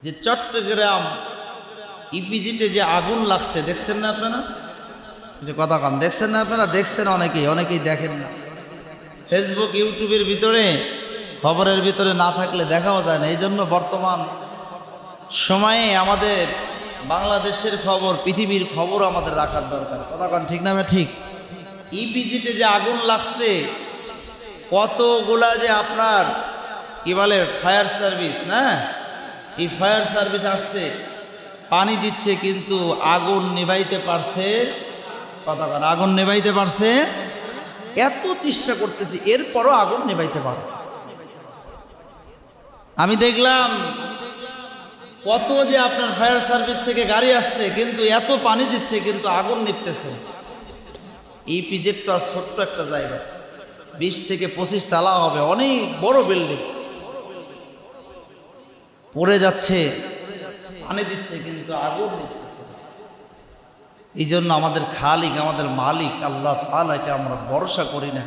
যে চট্টগ্রাম ইপিজিটে যে আগুন লাগছে দেখছেন না আপনারা? যে কথা কন, দেখছেন না আপনারা? দেখছেন অনেকেই দেখেন না। ফেসবুক ইউটিউবের ভিতরে খবরের ভিতরে না থাকলে দেখাও যায় না। এই জন্য বর্তমান সময়ে আমাদের বাংলাদেশের খবর, পৃথিবীর খবর আমাদের রাখার দরকার। কথা কন, ঠিক না? ঠিক। ইপিজিটে যে আগুন লাগছে, কতগুলা যে আপনার কি বলে ফায়ার সার্ভিস, না এই ফায়ার সার্ভিস আসছে, পানি দিচ্ছে, কিন্তু আগুন নেভাইতে পারছে? কথা বলে, আগুন নেভাইতে পারছে? এত চেষ্টা করতেছি, এরপরও আগুন নেভাইতে পারে। আমি দেখলাম কত যে আপনার ফায়ার সার্ভিস থেকে গাড়ি আসছে, কিন্তু এত পানি দিচ্ছে, কিন্তু আগুন নিভতেছে। এই পিজেট তো আর ছোট্ট একটা জায়গা, 20 থেকে 25 তালা হবে, অনেক বড় বিল্ডিং। পড়ে যাচ্ছে, পানি দিচ্ছে, কিন্তু আগুন নিতেছে। এই জন্য আমাদের খালিক, আমাদের মালিক আল্লাহ তাআলাকে আমরা ভরসা করি না।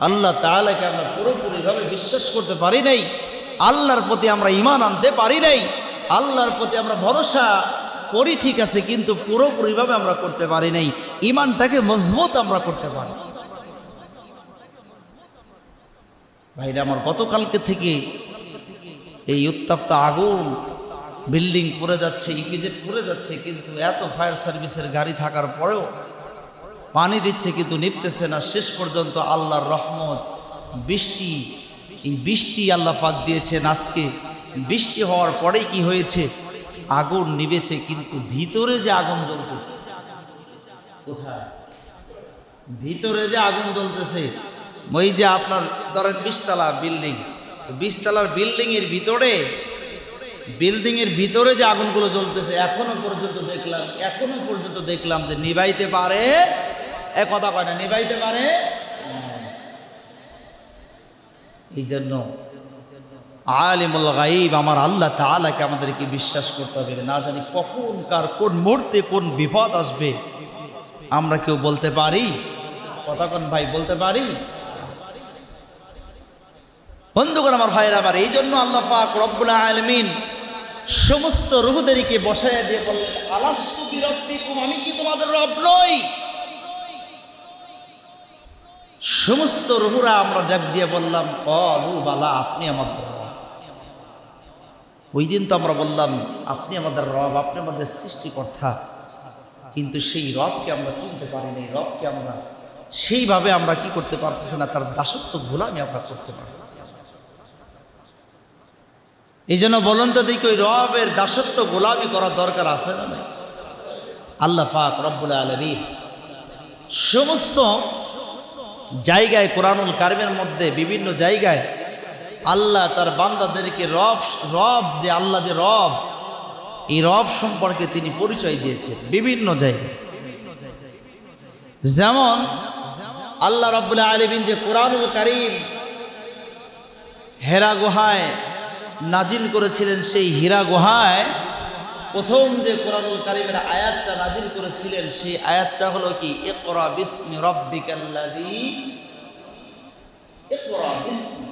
আল্লাহ তাআলাকে আমরা পুরোপুরিভাবে বিশ্বাস করতে পারি নাই। আল্লাহর প্রতি আমরা ঈমান আনতে পারি নাই। আল্লাহর প্রতি আমরা ভরসা করি ঠিক আছে, কিন্তু পুরোপুরিভাবে আমরা করতে পারি নাই। ঈমানটাকে মজবুত আমরা করতে পারি। ভাইরা আমার, গতকালকে থেকে এই উত্তপ্ত আগুন, বিল্ডিং পড়ে যাচ্ছে, ইপিজেড পড়ে যাচ্ছে, কিন্তু এত ফায়ার সার্ভিসের গাড়ি থাকার পরেও পানি দিচ্ছে, কিন্তু নিভতেছে না। শেষ পর্যন্ত আল্লাহর রহমত, বৃষ্টি, এই বৃষ্টি আল্লাহ পাক দিয়েছেন আজকে। বৃষ্টি হওয়ার পরেই কি হয়েছে? আগুন নিভেছে, কিন্তু ভিতরে যে আগুন জ্বলতেছে, কোথায়? ভিতরে যে আগুন জ্বলতেছে, ওই যে আপনার ধরেন 20 তলা বিল্ডিং, 20 তলার বিল্ডিংয়ের ভিতরে যে আগুনগুলো জ্বলতেছে, এখনো পর্যন্ত দেখলাম যে নিভাইতে পারে। কথা কয় না, নিভাইতে পারে। এই জন্য আলিমুল গায়ব আমার আল্লাহ তাআলাকে আমাদেরকে বিশ্বাস করতে হবে। না জানি কখন কার কোন মুহূর্তে কোন বিপদ আসবে, আমরা কেউ বলতে পারি? কথা কোন ভাই, বলতে পারি? বন্ধুগণ আমার, ভাইরা আমার, এই জন্য আল্লাহ পাক রব্বুল আলামিন সমস্ত রূহদেরকে বসায়া দিয়ে বললেন, আলাস্তু বিরব্বিকুম, আমি কি তোমাদের রব নই? সমস্ত রূহরা আমরা ডাক দিয়ে বললাম, ক্বালু বালা, আপনি আমাদের রব। ওই দিন তো আমরা বললাম আপনি আমাদের রব, আপনি আমাদের সৃষ্টিকর্তা, কিন্তু সেই রবকে আমরা চিনতে পারি নাই। রবকে আমরা সেইভাবে আমরা কি করতে পারতেছি না, তার দাসত্ব গোলামি আমরা করতে পারতেছি। এই জন্য বলুন তো দেখি, ওই রবের দাসত্ব গোলামি করার দরকার আছে না নাই? আল্লাহ পাক রব্বুল আলামিন সমস্ত জায়গায়, কোরআনুল কারিমের মধ্যে বিভিন্ন জায়গায় আল্লাহ তার বান্দাদেরকে রব যে আল্লাহ যে রব, এই রব সম্পর্কে তিনি পরিচয় দিয়েছেন বিভিন্ন জায়গায়। যেমন আল্লাহ রব্বুল আলামিন যে কোরআনুল কারিম হেরা গুহায় নাজিল করেছিলেন, সেই হীরা গুহায় প্রথম যে কোরআনুল কারিমের আয়াতটা নাজিল করেছিলেন, সেই আয়াতটা হলো কি? ইকরা বিসমি রাব্বিকাল্লাযী, ইকরা বিসমি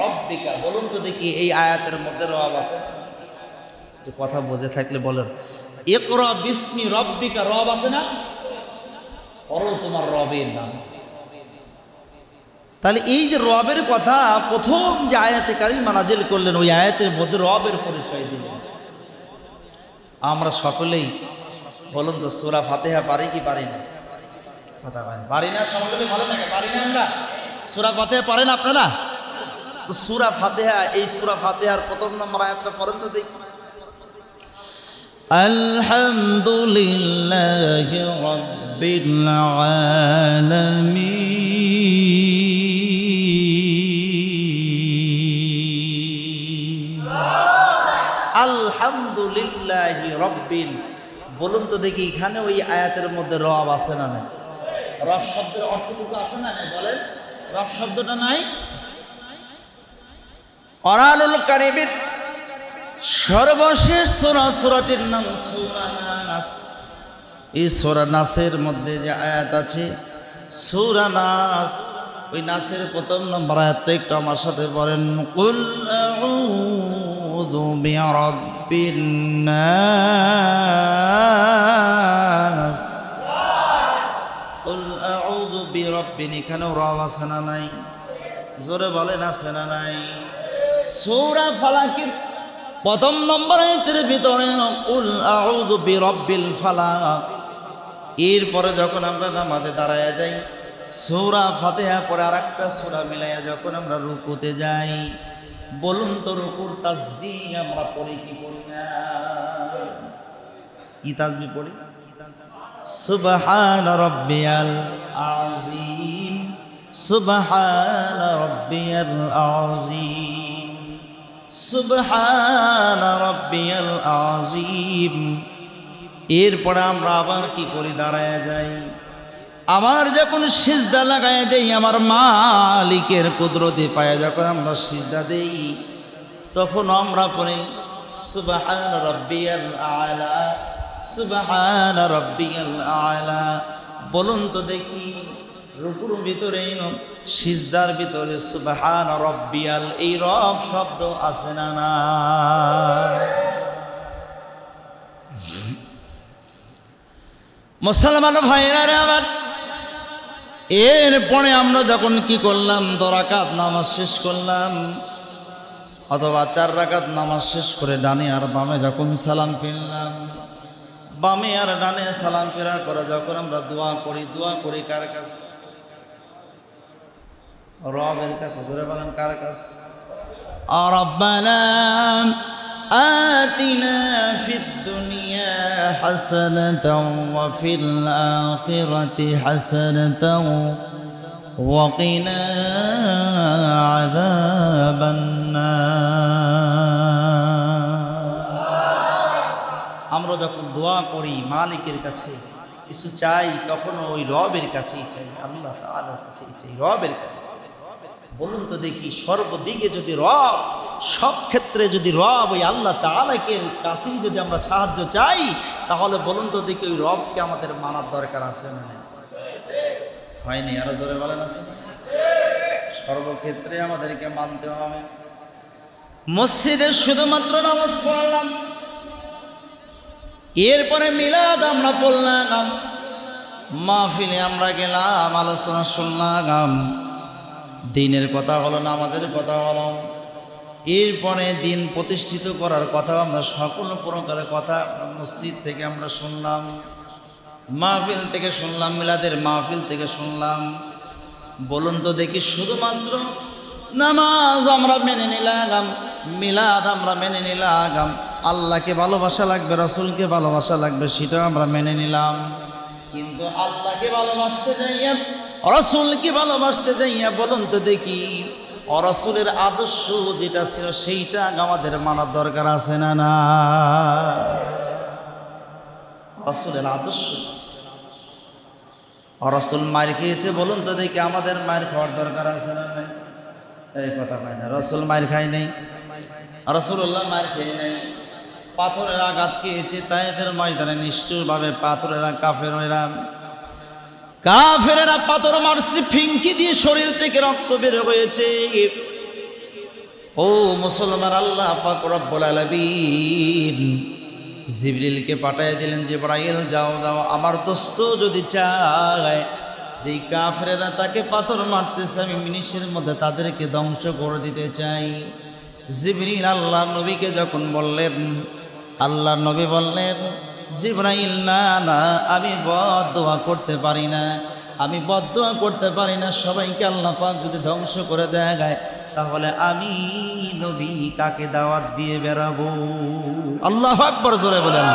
রাব্বিকা। বলুন তো দেখি, এই আয়াতের মধ্যে রব আছে? যে কথা বুঝে থাকলে বলেন, ইকরা বিসমি রাব্বিকা, রব আছে না? পড়ো তোমার রবের নাম। তাহলে এই যে রবের কথা প্রথম যে আয়াতে কারিমা নাজিল করলেন, ওই আয়াতের মধ্যে রবের পরিচয় দিলেন। আমরা সকলেই বলুন তো, সূরা ফাতিহা পারি কি পারি না? কথা বলেন, পারি না? সকলে বলেন না, পারি না আমরা? সূরা ফাতিহা পারেন আপনারা? তো সূরা ফাতিহা, এই সূরা ফাতিহার প্রথম নম্বর আয়াতটা পড়েন তো দেখি। আলহামদুলিল্লাহি রাব্বিল আলামিন, আলহামদুলিল্লাহি রাব্বিল। বলুন তো দেখি, এখানে ওই আয়াতের মধ্যে রব আছে না নাই? রব শব্দের অর্থটুকু আছে না নাই? বলেন, রব শব্দটা নাই? কোরআনুল কারীমের সর্বশেষ সূরা, সূরাটির নাম সূরা নাস। এই সূরা নাসের মধ্যে যে আয়াত আছে, সূরা নাস, ওই নাসের প্রথম নম্বর আয়াতটা একটু আমার সাথে বলেন। কুল আউযু বিরাব্বিল নাস। কুল আউযু বিরাব্বিন, এখানেও রব আছে না নাই? জোরে বলেন আছে না নাই? সূরা ফালাকের প্রথম নম্বর আয়াতের ভিতরে কুল আউযু বিরাব্বিল ফালাক। এরপরে যখন আমরা নামাজে দাঁড়ায়া যাই, সূরা ফাতিহা পরে আরেকটা সূরা মিলাইয়া যখন আমরা রুকুতে যাই, বলুন তো রুকুর তাসবিহ আমরা পড়ি কি পড়ি না? কি তাসবিহ পড়ি? সুবহান রাব্বিয়াল আযীম, সুবহান রাব্বিয়াল আযীম, সুবহান রাব্বিয়াল আযীম। এরপরে আমরা আবার কি করি? দাঁড়ায় যাই। আবার যখন সিজদা লাগায় দেই, আমার মালিকের কুদরতি পায়ে যখন আমরা সিজদা দেই, তখন আমরা পড়ি সুবহান রাব্বিয়াল আলা, সুবহান রাব্বিয়াল আলা। বলুন তো দেখি, রুকুর ভিতরে সিজদার ভিতরে সুবহান রাব্বিয়াল এই রব শব্দ আছে না না? মুসলমান ভাইরা রে আমার, এরপরে আমরা যখন কি করলাম? 2 রাকাত নামাজ শেষ করলাম, অথবা 4 রাকাত নামাজ শেষ করে ডানে আর বামে যখন সালাম ফিরলাম, বামে আর ডানে সালাম ফেরার পরে যখন আমরা দোয়া করি কার কাছে? রবের কাছে। জোরে বলেন কার কাছে? রব্বানা আতিনা ফিদ দুনিয়া হাসানাতাও ওয়া ফিল আখিরাতি হাসানাতাও ওয়া কিনা আযাবান নার। আমরা যখন দোয়া করি মালিকের কাছে কিছু চাই, তখন ওই রবের কাছেই চাই, আল্লাহ তাআলার কাছেই চাই, রবের কাছে চাই। বলুন তো দেখি, সর্বদিকে যদি রব, সব ক্ষেত্রে যদি রব ওই আল্লাহ তাআলাকে কাছেই যদি আমরা সাহায্য চাই, তাহলে বলুন তো দেখি ওই রবকে আমাদের মানার দরকার আছে না? হয়নি? আরো জোরে বলেন আছে না? সর্বক্ষেত্রে আমাদেরকে মানতে হবে। মসজিদে শুধুমাত্র নামাজ পড়লাম, এরপরে মিলাদ আমরা পড়লাম, মাহফিলে আমরা গেলাম, আলোচনা শুনলাম, দিনের কথা হলো, নামাজের কথা হলো, এরপরে দিন প্রতিষ্ঠিত করার কথা, আমরা সকল প্রকারের কথা মসজিদ থেকে আমরা শুনলাম, মাহফিল থেকে শুনলাম, মিলাদের মাহফিল থেকে শুনলাম। বলুন তো দেখি, শুধুমাত্র নামাজ আমরা মেনে নিলাম, মিলাদ আমরা মেনে নিলাম, আল্লাহকে ভালোবাসা লাগবে, রাসূলকে ভালোবাসা লাগবে, সেটাও আমরা মেনে নিলাম, কিন্তু আল্লাহকে ভালোবাসতে যাইয়া, রাসূলকে ভালোবাসতে যাইয়া বলুন তো দেখি রাসূলের আদর্শ যেটা ছিল সেইটা আমাদের মানার দরকার আছে না না? রাসূলের আদর্শ, রাসূল মার খেয়েছে, বলুন তো দেখি আমাদের মার খাওয়ার দরকার আছে না নাই? এই কথা পাই না। রাসূল মার খায় নাই, রাসূলুল্লাহ মার খেয়ে নাই, পাথরের আঘাত খেয়েছে তায়েফের ময়দানে, নিষ্ঠুরভাবে পাথরের কাফেরেরা পাথর মারছে, ফিঙ্কি দিয়ে শরীর থেকে রক্ত বের হয়েছে। ও মুসলমান, আল্লাহ পাক রব্বুল আলামিন জিবরিলকে পাঠিয়ে দিলেন, জিবরাইল যাও যাও, আমার দোস্ত যদি চায় যেই কাফেরেরা তাকে পাথর মারতেছে আমি মিনিটের মধ্যে তাদেরকে ধ্বংস করে দিতে চাই। জিবরিল আল্লাহ নবীকে যখন বললেন, আল্লাহ নবী বললেন, জিবরাইল না না, আমি বদদোয়া করতে পারি না, আমি বদদোয়া করতে পারি না, সবাইকে আল্লাহ পাক যদি ধ্বংস করে দেয় তাহলে আমি নবী কাকে দাওয়াত দিয়ে বেরাবো? আল্লাহু আকবার, জোরে বলেন।